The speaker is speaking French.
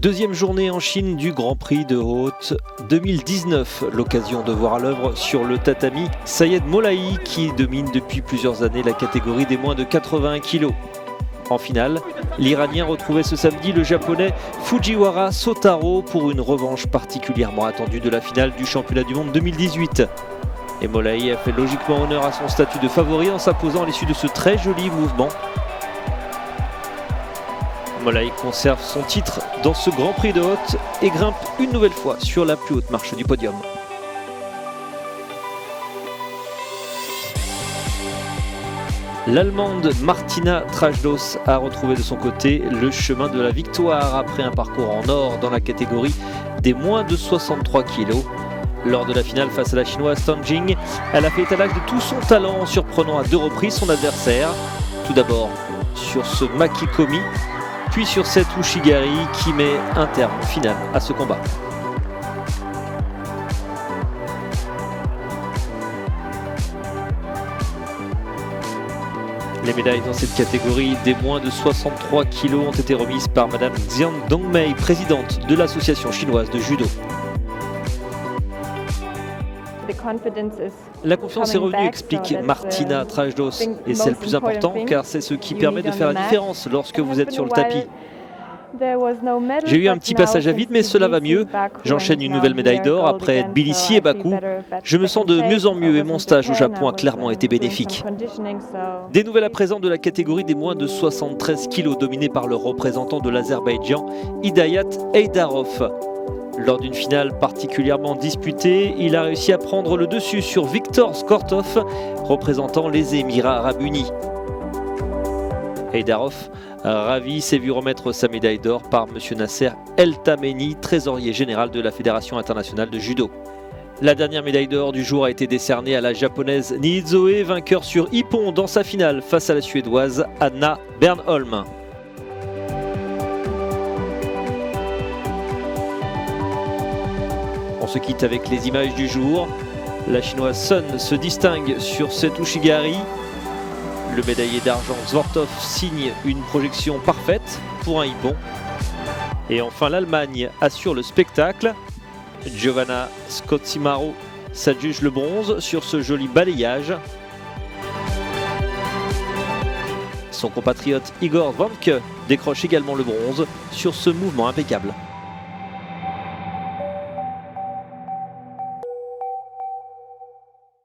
Deuxième journée en Chine du Grand Prix de Haute 2019. L'occasion de voir à l'œuvre sur le tatami Sayed Molahi qui domine depuis plusieurs années la catégorie des moins de 81 kg. En finale, l'Iranien retrouvait ce samedi le Japonais Fujiwara Sotaro pour une revanche particulièrement attendue de la finale du championnat du monde 2018. Et Molahi a fait logiquement honneur à son statut de favori en s'imposant à l'issue de ce très joli mouvement. Molahi conserve son titre dans ce Grand Prix de Haute et grimpe une nouvelle fois sur la plus haute marche du podium. L'Allemande Martina Trajdos a retrouvé de son côté le chemin de la victoire après un parcours en or dans la catégorie des moins de 63 kg. Lors de la finale face à la Chinoise Tan Jing, elle a fait étalage de tout son talent en surprenant à deux reprises son adversaire. Tout d'abord sur ce Makikomi, puis sur cette Ushigari qui met un terme final à ce combat. Les médailles dans cette catégorie des moins de 63 kg ont été remises par Madame Xian Dongmei, présidente de l'association chinoise de judo. La confiance est revenue, explique Martina Trajdos, et c'est le plus important car c'est ce qui permet de faire la différence lorsque vous êtes sur le tapis. J'ai eu un petit passage à vide mais cela va mieux. J'enchaîne une nouvelle médaille d'or après Tbilissi et Bakou. Je me sens de mieux en mieux et mon stage au Japon a clairement été bénéfique. Des nouvelles à présent de la catégorie des moins de 73 kg dominée par le représentant de l'Azerbaïdjan, Hidayat Eydarov. Lors d'une finale particulièrement disputée, il a réussi à prendre le dessus sur Viktor Skortov, représentant les Émirats Arabes Unis. Eydarov, ravi, s'est vu remettre sa médaille d'or par M. Nasser El Tameni, trésorier général de la Fédération internationale de judo. La dernière médaille d'or du jour a été décernée à la japonaise Niizoe, vainqueur sur Ippon dans sa finale face à la suédoise Anna Bernholm. On se quitte avec les images du jour. La chinoise Sun se distingue sur cette Ushigari. Le médaillé d'argent Zvortov signe une projection parfaite pour un hippon. Et enfin l'Allemagne assure le spectacle. Giovanna Scottimaro s'adjuge le bronze sur ce joli balayage. Son compatriote Igor Vanke décroche également le bronze sur ce mouvement impeccable.